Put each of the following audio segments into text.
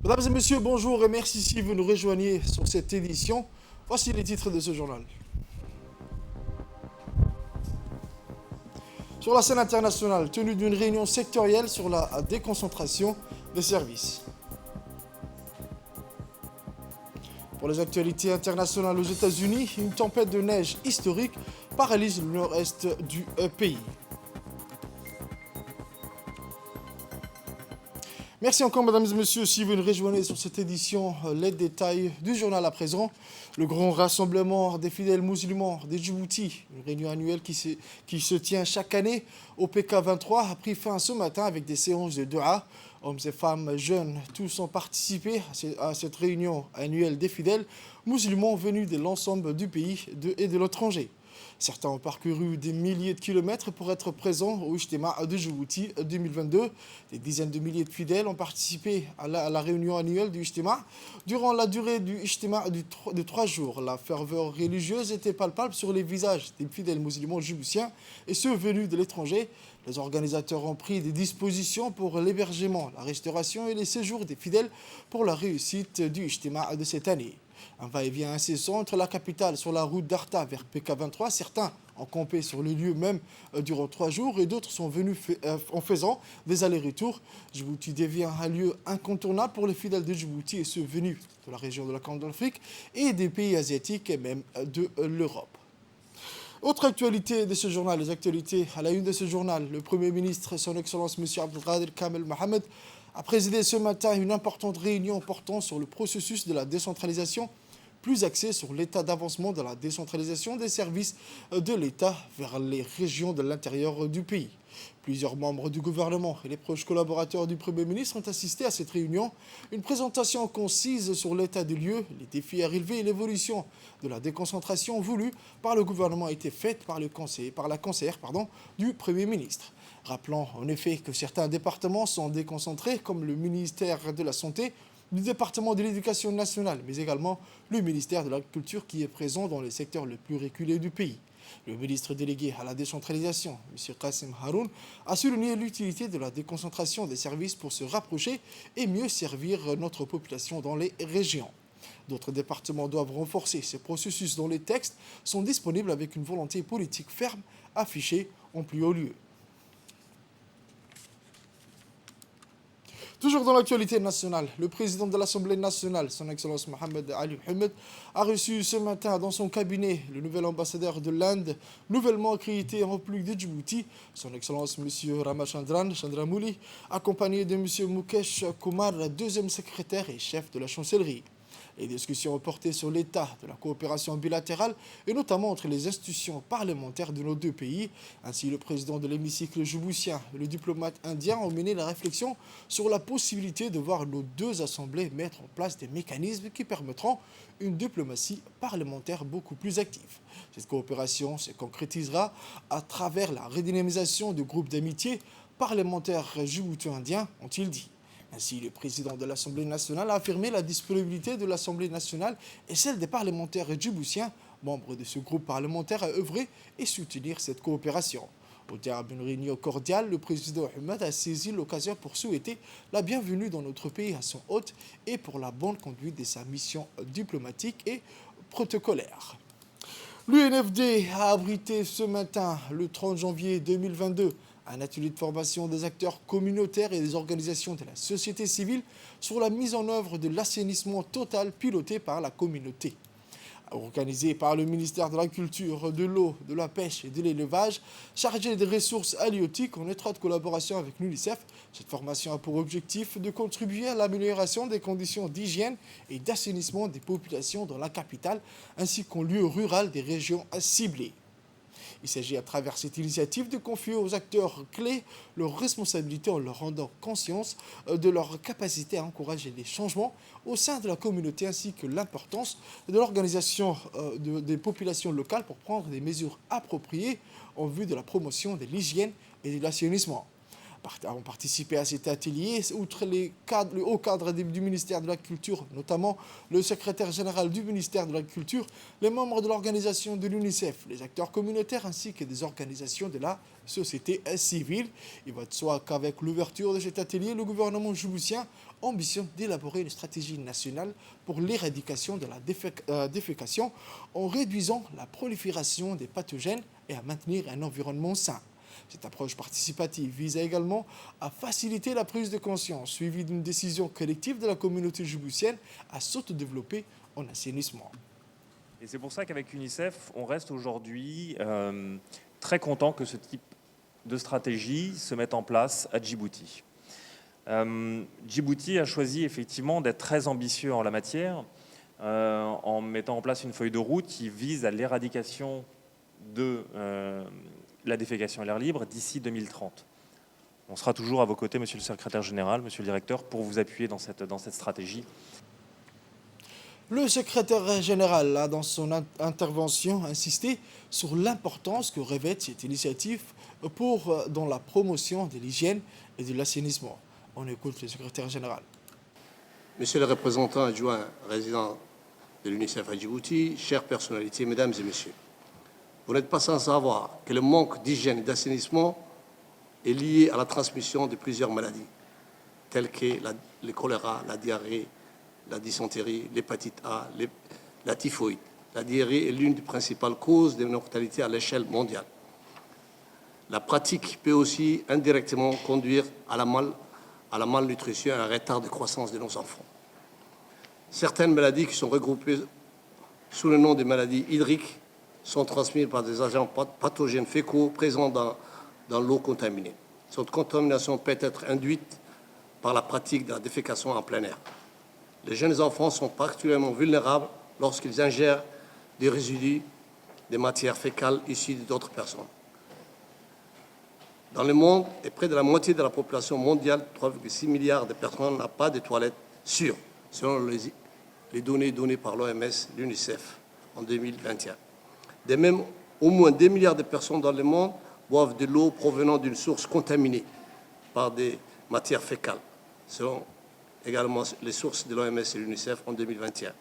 Mesdames et messieurs, bonjour et merci si vous nous rejoignez sur cette édition. Voici les titres de ce journal. Sur la scène internationale, tenue d'une réunion sectorielle sur la déconcentration des services. Pour les actualités internationales aux États-Unis, une tempête de neige historique paralyse le nord-est du pays. Merci encore, mesdames et messieurs, si vous nous rejoignez sur cette édition. Les détails du journal à présent. Le grand rassemblement des fidèles musulmans de Djibouti, une réunion annuelle qui se tient chaque année au PK23, a pris fin ce matin avec des séances de dua. Hommes et femmes, jeunes, tous ont participé à cette réunion annuelle des fidèles musulmans venus de l'ensemble du pays et de l'étranger. Certains ont parcouru des milliers de kilomètres pour être présents au Ijtima de Djibouti 2022. Des dizaines de milliers de fidèles ont participé à la réunion annuelle du Ijtima. Durant la durée du Ijtima de 3 jours, la ferveur religieuse était palpable sur les visages des fidèles musulmans djiboutiens et ceux venus de l'étranger. Les organisateurs ont pris des dispositions pour l'hébergement, la restauration et les séjours des fidèles pour la réussite du Ijtima de cette année. Un va-et-vient incessant entre la capitale sur la route d'Arta vers PK23. Certains ont campé sur le lieu même durant 3 jours et d'autres sont venus en faisant des allers-retours. Djibouti devient un lieu incontournable pour les fidèles de Djibouti et ceux venus de la région de la Corne d'Afrique et des pays asiatiques et même de l'Europe. Autre actualité de ce journal, les actualités à la une de ce journal. Le Premier ministre, son Excellence M. Abdelkader Kamel Mohamed, a présidé ce matin une importante réunion portant sur le processus de la décentralisation, plus axée sur l'état d'avancement de la décentralisation des services de l'État vers les régions de l'intérieur du pays. Plusieurs membres du gouvernement et les proches collaborateurs du Premier ministre ont assisté à cette réunion. Une présentation concise sur l'état des lieux, les défis à relever et l'évolution de la déconcentration voulue par le gouvernement a été faite par la conseillère du Premier ministre. Rappelons en effet que certains départements sont déconcentrés, comme le ministère de la Santé, le département de l'Éducation nationale, mais également le ministère de l'Agriculture qui est présent dans les secteurs les plus reculés du pays. Le ministre délégué à la décentralisation, M. Qassim Haroun, a souligné l'utilité de la déconcentration des services pour se rapprocher et mieux servir notre population dans les régions. D'autres départements doivent renforcer ces processus dont les textes sont disponibles avec une volonté politique ferme affichée en plus haut lieu. Toujours dans l'actualité nationale, le président de l'Assemblée nationale, son Excellence Mohamed Ali Mohamed, a reçu ce matin dans son cabinet le nouvel ambassadeur de l'Inde, nouvellement accrédité en République de Djibouti, son Excellence M. Ramachandran Chandramouli, accompagné de M. Mukesh Kumar, deuxième secrétaire et chef de la chancellerie. Les discussions ont porté sur l'état de la coopération bilatérale et notamment entre les institutions parlementaires de nos deux pays. Ainsi, le président de l'hémicycle djiboutien et le diplomate indien ont mené la réflexion sur la possibilité de voir nos deux assemblées mettre en place des mécanismes qui permettront une diplomatie parlementaire beaucoup plus active. Cette coopération se concrétisera à travers la redynamisation de groupes d'amitié parlementaires djibouto-indiens, ont-ils dit. Ainsi, le président de l'Assemblée nationale a affirmé la disponibilité de l'Assemblée nationale et celle des parlementaires djiboutiens, membres de ce groupe parlementaire, à œuvrer et soutenir cette coopération. Au terme d'une réunion cordiale, le président Ahmed a saisi l'occasion pour souhaiter la bienvenue dans notre pays à son hôte et pour la bonne conduite de sa mission diplomatique et protocolaire. L'UNFD a abrité ce matin, le 30 janvier 2022, un atelier de formation des acteurs communautaires et des organisations de la société civile sur la mise en œuvre de l'assainissement total piloté par la communauté. Organisé par le ministère de l'Agriculture, de l'Eau, de la Pêche et de l'Élevage, chargé des ressources halieutiques en étroite collaboration avec l'UNICEF, cette formation a pour objectif de contribuer à l'amélioration des conditions d'hygiène et d'assainissement des populations dans la capitale ainsi qu'en lieu rural des régions ciblées. Il s'agit à travers cette initiative de confier aux acteurs clés leurs responsabilités en leur rendant conscience de leur capacité à encourager les changements au sein de la communauté ainsi que l'importance de l'organisation des populations locales pour prendre des mesures appropriées en vue de la promotion de l'hygiène et de l'assainissement. ont participé à cet atelier, outre les hauts cadres du ministère de la Culture, notamment le secrétaire général du ministère de la Culture, les membres de l'organisation de l'UNICEF, les acteurs communautaires ainsi que des organisations de la société civile. Il va de soi qu'avec l'ouverture de cet atelier, le gouvernement djiboutien ambitionne d'élaborer une stratégie nationale pour l'éradication de la défécation en réduisant la prolifération des pathogènes et à maintenir un environnement sain. Cette approche participative vise également à faciliter la prise de conscience suivie d'une décision collective de la communauté djiboutienne à s'autodévelopper en assainissement. Et c'est pour ça qu'avec UNICEF, on reste aujourd'hui très content que ce type de stratégie se mette en place à Djibouti. Djibouti a choisi effectivement d'être très ambitieux en la matière en mettant en place une feuille de route qui vise à l'éradication de la défécation à l'air libre d'ici 2030. On sera toujours à vos côtés, monsieur le secrétaire général, monsieur le directeur, pour vous appuyer dans cette stratégie. Le secrétaire général a, dans son intervention, insisté sur l'importance que revêt cette initiative dans la promotion de l'hygiène et de l'assainissement. On écoute le secrétaire général. Monsieur le représentant adjoint résident de l'UNICEF à Djibouti, chères personnalités, mesdames et messieurs, vous n'êtes pas sans savoir que le manque d'hygiène et d'assainissement est lié à la transmission de plusieurs maladies, telles que le choléra, la diarrhée, la dysenterie, l'hépatite A, la typhoïde. La diarrhée est l'une des principales causes de mortalité à l'échelle mondiale. La pratique peut aussi indirectement conduire à la malnutrition et à un retard de croissance de nos enfants. Certaines maladies qui sont regroupées sous le nom de maladies hydriques sont transmises par des agents pathogènes fécaux présents dans l'eau contaminée. Cette contamination peut être induite par la pratique de la défécation en plein air. Les jeunes enfants sont particulièrement vulnérables lorsqu'ils ingèrent des résidus des matières fécales issues d'autres personnes. Dans le monde, et près de la moitié de la population mondiale, 3,6 milliards de personnes n'ont pas de toilettes sûres, selon les données par l'OMS, l'UNICEF, en 2021. De même, au moins 2 milliards de personnes dans le monde boivent de l'eau provenant d'une source contaminée par des matières fécales, selon également les sources de l'OMS et l'UNICEF en 2021.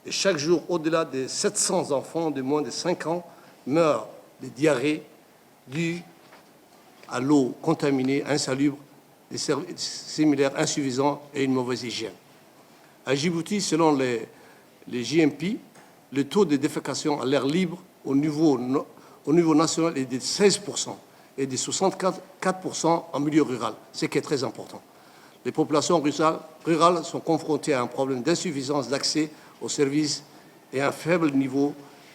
Et chaque jour, au-delà de 700 enfants de moins de 5 ans meurent de diarrhée due à l'eau contaminée, insalubre, des services similaires insuffisants et une mauvaise hygiène. À Djibouti, selon les JMP, le taux de défécation à l'air libre au niveau national est de 16% et de 64% en milieu rural, ce qui est très important. Les populations rurales sont confrontées à un problème d'insuffisance d'accès aux services et à un faible niveau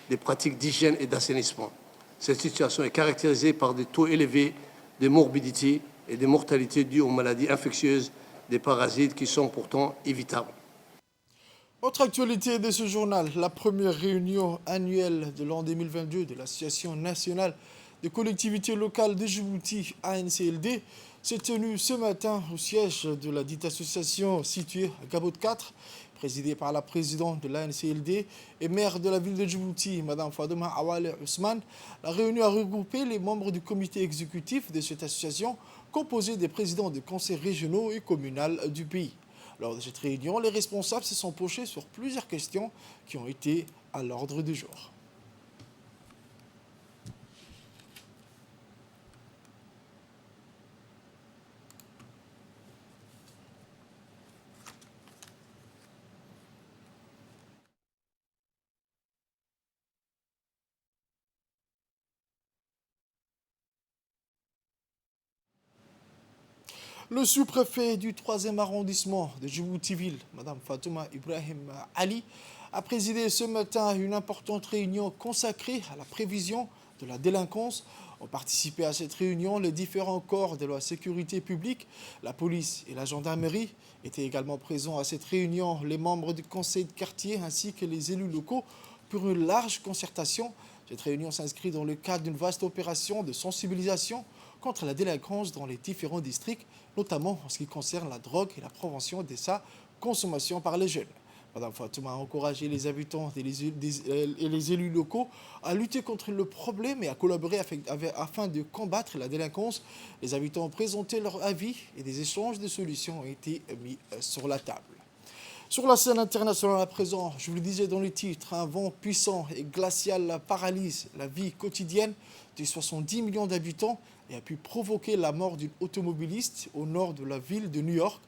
des pratiques d'hygiène et d'assainissement. Cette situation est caractérisée par des taux élevés de morbidité et de mortalité dues aux maladies infectieuses des parasites qui sont pourtant évitables. Autre actualité de ce journal, la première réunion annuelle de l'an 2022 de l'Association nationale des collectivités locales de Djibouti, ANCLD, s'est tenue ce matin au siège de la dite association située à Gabot 4, présidée par la présidente de l'ANCLD et maire de la ville de Djibouti, Mme Fadoma Awale Ousmane. La réunion a regroupé les membres du comité exécutif de cette association, composé des présidents des conseils régionaux et communaux du pays. Lors de cette réunion, les responsables se sont penchés sur plusieurs questions qui ont été à l'ordre du jour. Le sous-préfet du 3e arrondissement de Djibouti-Ville, Mme Fatouma Ibrahim Ali, a présidé ce matin une importante réunion consacrée à la prévision de la délinquance. Ont participé à cette réunion les différents corps de la sécurité publique, la police et la gendarmerie. Étaient également présents à cette réunion les membres du conseil de quartier ainsi que les élus locaux pour une large concertation. Cette réunion s'inscrit dans le cadre d'une vaste opération de sensibilisation contre la délinquance dans les différents districts, notamment en ce qui concerne la drogue et la prévention de sa consommation par les jeunes. Madame Fatouma a encouragé les habitants et les élus locaux à lutter contre le problème et à collaborer afin de combattre la délinquance. Les habitants ont présenté leur avis et des échanges de solutions ont été mis sur la table. Sur la scène internationale à présent, je vous le disais dans les titres, un vent puissant et glacial paralyse la vie quotidienne de 70 millions d'habitants et a pu provoquer la mort d'une automobiliste au nord de la ville de New York.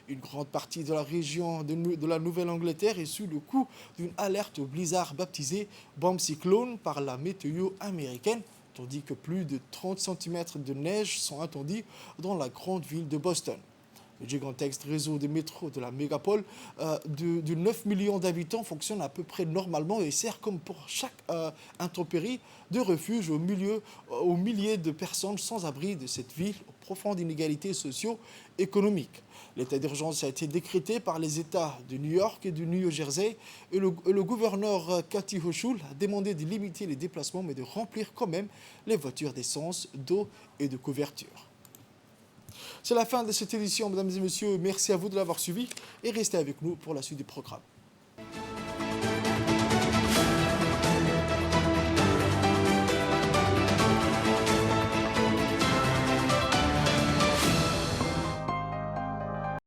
Une grande partie de la région de la Nouvelle-Angleterre est sous le coup d'une alerte au blizzard baptisée Bomb Cyclone par la météo américaine, tandis que plus de 30 cm de neige sont attendus dans la grande ville de Boston. Le gigantesque réseau de métro de la mégapole de 9 millions d'habitants fonctionne à peu près normalement et sert comme pour chaque intempérie de refuge aux milliers de personnes sans abri de cette ville aux profondes inégalités socio-économiques. L'état d'urgence a été décrété par les États de New York et du New Jersey et le gouverneur Kathy Hochul a demandé de limiter les déplacements mais de remplir quand même les voitures d'essence, d'eau et de couverture. C'est la fin de cette édition, mesdames et messieurs. Merci à vous de l'avoir suivi et restez avec nous pour la suite du programme.